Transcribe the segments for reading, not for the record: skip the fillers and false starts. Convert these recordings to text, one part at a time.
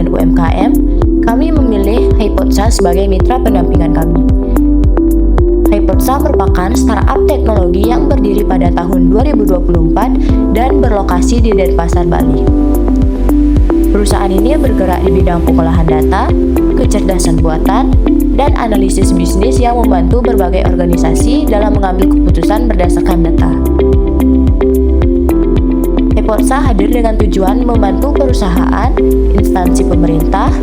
dan UMKM, kami memilih Hypotsa sebagai mitra pendampingan kami. Hypotsa merupakan startup teknologi yang berdiri pada tahun 2024 dan berlokasi di Denpasar, Bali. Perusahaan ini bergerak di bidang pengolahan data, kecerdasan buatan, dan analisis bisnis yang membantu berbagai organisasi dalam mengambil keputusan berdasarkan data. Hypotsa hadir dengan tujuan membantu perusahaan, instansi pemerintah,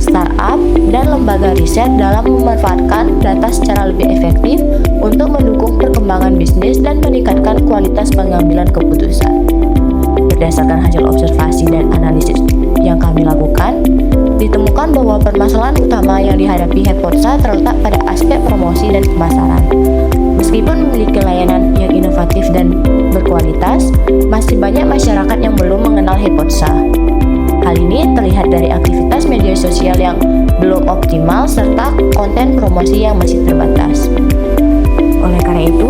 startup, dan lembaga riset dalam memanfaatkan data secara lebih efektif untuk mendukung perkembangan bisnis dan meningkatkan kualitas pengambilan keputusan. Berdasarkan hasil observasi dan analisis yang kami lakukan, ditemukan bahwa permasalahan utama yang dihadapi Hypotsa terletak pada aspek promosi dan pemasaran. Meskipun memiliki layanan yang inovatif dan berkualitas, masih banyak masyarakat yang belum mengenal Hypotsa. Hal ini terlihat dari aktivitas media sosial yang belum optimal serta konten promosi yang masih terbatas. Oleh karena itu,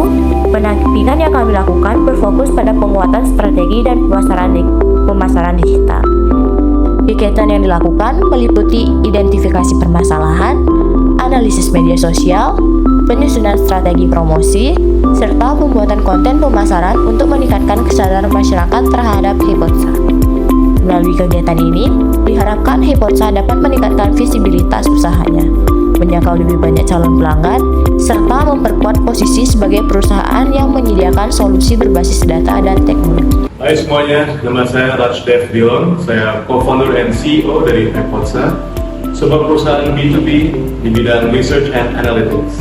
pendampingan yang kami lakukan berfokus pada penguatan strategi dan pemasaran digital. Kegiatan yang dilakukan meliputi identifikasi permasalahan, analisis media sosial, penyusunan strategi promosi, serta pembuatan konten pemasaran untuk meningkatkan kesadaran masyarakat terhadap Hypotsa. Melalui kegiatan ini, diharapkan Hypotsa dapat meningkatkan visibilitas usahanya, menjangkau lebih banyak calon pelanggan, serta memperkuat posisi sebagai perusahaan yang menyediakan solusi berbasis data dan teknologi. Hai semuanya, nama saya Rajdev Dilon, saya co-founder and CEO dari Hypotsa, sebuah perusahaan B2B di bidang Research and Analytics.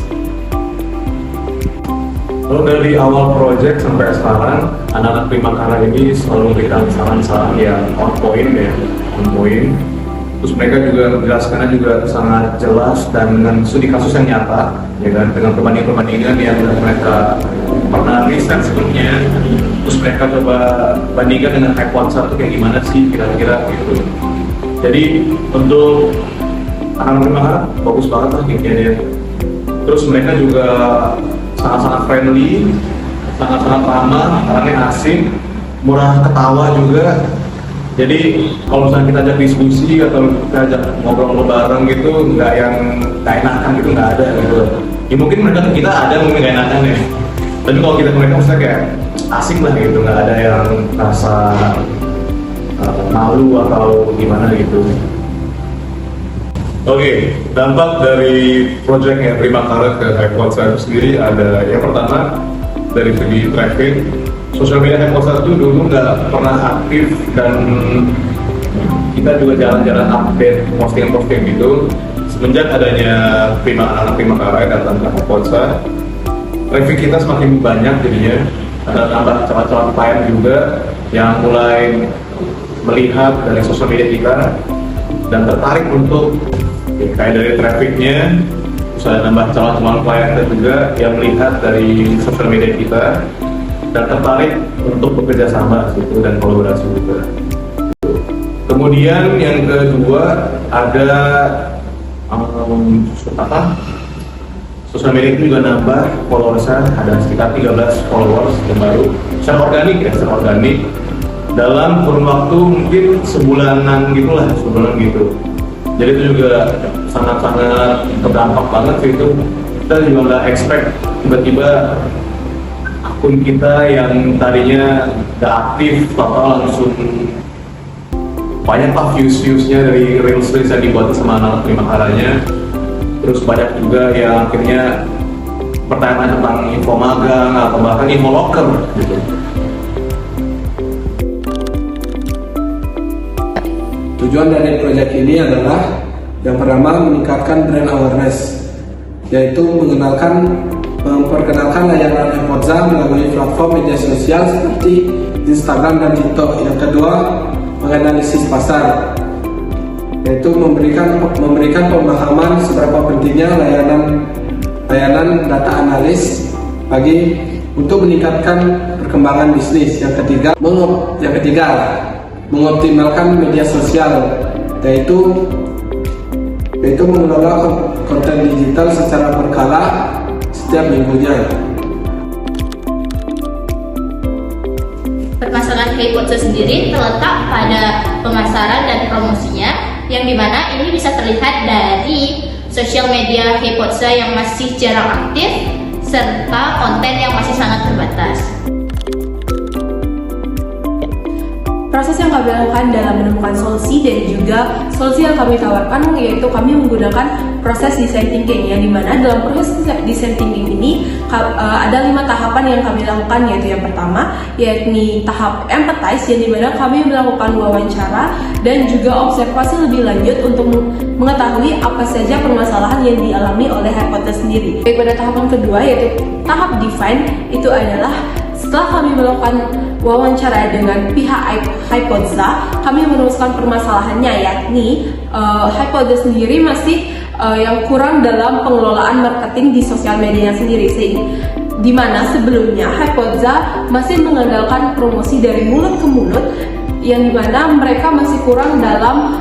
Lalu dari awal project sampai sekarang, anak-anak Primakara ini selalu memberikan saran-saran yang on point. Terus mereka juga menjelaskannya juga sangat jelas dan dengan studi kasus yang nyata, ya kan, dengan perbandingan yang mereka pernah riset sebelumnya. Terus mereka coba bandingkan dengan Hypotsa itu kayak gimana sih kira-kira gitu. Jadi untuk anak-anak Primakara bagus banget lah kayaknya. Terus mereka juga sangat-sangat friendly, sangat-sangat ramah, orangnya asing, murah ketawa juga. Jadi kalau misalnya kita ajak diskusi atau kita ajak ngobrol-ngobrol bareng gitu, nggak yang nggak enakan gitu, nggak ada gitu. Ya mungkin mereka kita ada mungkin nggak enakan ya. Tapi kalau kita mereka misalnya kayak asing lah gitu, nggak ada yang rasa malu atau gimana gitu. Oke, dampak dari proyeknya Primakara ke Hypotsa itu sendiri ada yang pertama dari segi traffic. Sosial media Hypotsa itu dulu nggak pernah aktif dan kita juga jarang-jarang update posting-posting gitu. Semenjak adanya anak-anak Primakara yang datang ke Hypotsa, traffic kita semakin banyak jadinya. Ada tambah calon-calon klien juga yang mulai melihat dari sosial media kita dan tertarik untuk kayak dari trafficnya, terus ada nambah calon-calon klien juga yang melihat dari sosial media kita dan tertarik untuk bekerja sama gitu dan kolaborasi juga. Kemudian yang kedua ada sosial media itu juga nambah followersnya, ada sekitar 13 followers yang baru secara organik dalam kurun waktu mungkin sebulanan gitu. Jadi itu juga sangat-sangat terdampak banget sih itu. Kita juga nggak expect tiba-tiba akun kita yang tadinya nggak aktif total langsung banyak lah views-nya dari reels yang dibuat sama anak Primakaranya. Terus banyak juga yang akhirnya pertanyaan tentang info magang atau bahkan info loker gitu. Tujuan dari proyek ini adalah yang pertama meningkatkan brand awareness, yaitu memperkenalkan layanan Hypotsa melalui platform media sosial seperti Instagram dan TikTok. Yang kedua, menganalisis pasar, yaitu memberikan pemahaman seberapa pentingnya layanan data analis untuk meningkatkan perkembangan bisnis. Yang ketiga, mengoptimalkan media sosial, yaitu mengelola konten digital secara berkala setiap minggunya. Permasalahan Hypotsa sendiri terletak pada pemasaran dan promosinya, yang dimana ini bisa terlihat dari sosial media Hypotza yang masih jarang aktif serta konten yang masih sangat terbatas. Proses yang kami lakukan dalam menemukan solusi dan juga solusi yang kami tawarkan yaitu kami menggunakan proses design thinking, yang dimana dalam proses design thinking ini ada 5 tahapan yang kami lakukan, yaitu yang pertama yakni tahap empathize, yang dimana kami melakukan wawancara dan juga observasi lebih lanjut untuk mengetahui apa saja permasalahan yang dialami oleh Hypotza sendiri. Baik, pada tahap yang kedua yaitu tahap define, itu adalah setelah kami melakukan wawancara dengan pihak Hypotza, kami merumuskan permasalahannya, yakni Hypotza sendiri masih yang kurang dalam pengelolaan marketing di sosial media sendiri, di mana sebelumnya Hypotza masih mengandalkan promosi dari mulut ke mulut, yang dimana mereka masih kurang dalam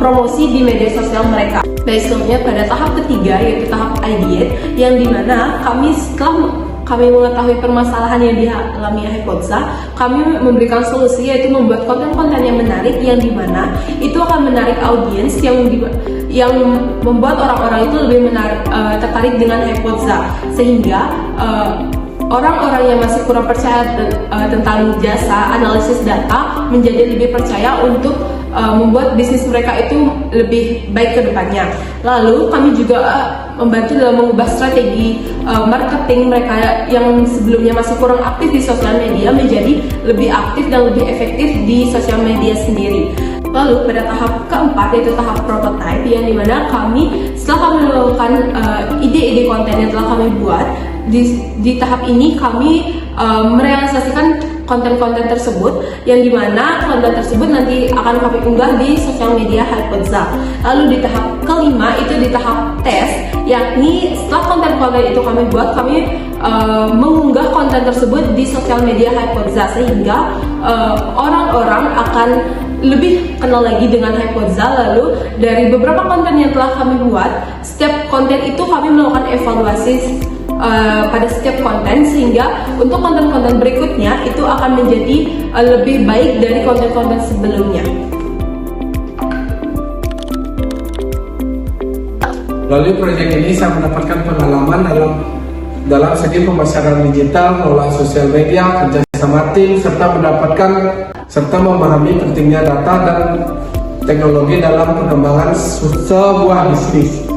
promosi di media sosial mereka. Baik, selanjutnya pada tahap ketiga yaitu tahap ideate, yang dimana kami setelah kami mengetahui permasalahan yang dialami Hypotza, kami memberikan solusi yaitu membuat konten-konten yang menarik, yang dimana itu akan menarik audiens yang membuat orang-orang itu lebih tertarik dengan Hypotza, sehingga orang-orang yang masih kurang percaya tentang jasa analisis data menjadi lebih percaya untuk membuat bisnis mereka itu lebih baik ke depannya. Lalu kami juga membantu dalam mengubah strategi marketing mereka yang sebelumnya masih kurang aktif di sosial media menjadi lebih aktif dan lebih efektif di sosial media sendiri. Lalu pada tahap keempat yaitu tahap prototype, yang dimana kami setelah kami melakukan ide-ide konten yang telah kami buat, di tahap ini kami merealisasikan konten-konten tersebut, yang dimana konten tersebut nanti akan kami unggah di sosial media Hypotza. Lalu di tahap kelima itu di tahap tes, yakni setelah konten-konten itu kami buat, kami mengunggah konten tersebut di sosial media Hypotza, sehingga orang-orang akan lebih kenal lagi dengan Hypotza. Lalu dari beberapa konten yang telah kami buat, setiap konten itu kami melakukan evaluasi pada setiap konten, sehingga untuk konten-konten berikutnya itu akan menjadi lebih baik dari konten-konten sebelumnya. Melalui proyek ini saya mendapatkan pengalaman dalam segi pemasaran digital, mengelola sosial media, kerjasama tim, serta memahami pentingnya data dan teknologi dalam pengembangan sebuah bisnis.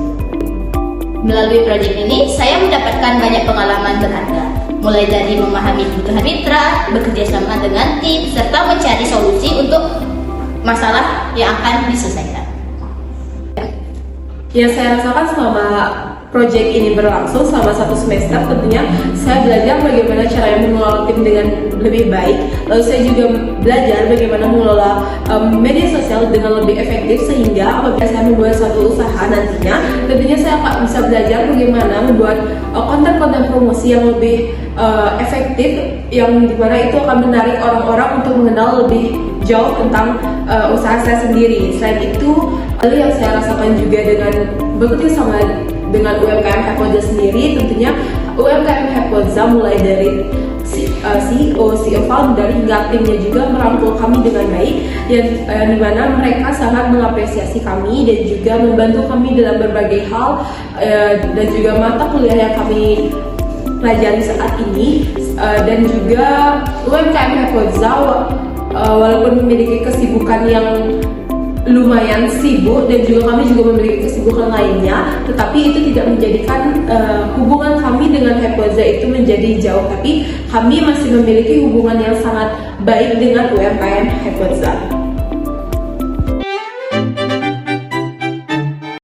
Melalui proyek ini, saya mendapatkan banyak pengalaman berharga, mulai dari memahami kebutuhan mitra, bekerja sama dengan tim, serta mencari solusi untuk masalah yang akan diselesaikan. Yang saya rasakan selama proyek ini berlangsung selama 1 semester, tentunya saya belajar bagaimana caranya mengelola tim dengan lebih baik. Lalu saya juga belajar bagaimana mengelola media sosial dengan lebih efektif, sehingga apabila saya membuat suatu usaha nantinya, tentunya saya akan bisa belajar bagaimana membuat konten-konten promosi yang lebih efektif, yang dimana itu akan menarik orang-orang untuk mengenal lebih jauh tentang usaha saya sendiri. Selain itu, lalu yang saya rasakan juga dengan bekerja sama dengan UMKM Hypotza sendiri, tentunya UMKM Hypotza mulai dari CEO founder hingga timnya juga merangkul kami dengan baik, yang dimana mereka sangat mengapresiasi kami dan juga membantu kami dalam berbagai hal, dan juga mata kuliah yang kami pelajari saat ini. Dan juga UMKM Hypotza walaupun memiliki kesibukan yang lumayan sibuk, dan juga kami juga memiliki kesibukan lainnya, tetapi itu tidak menjadikan hubungan kami dengan Hypotza itu menjadi jauh, tapi kami masih memiliki hubungan yang sangat baik dengan UMKM Hypotza.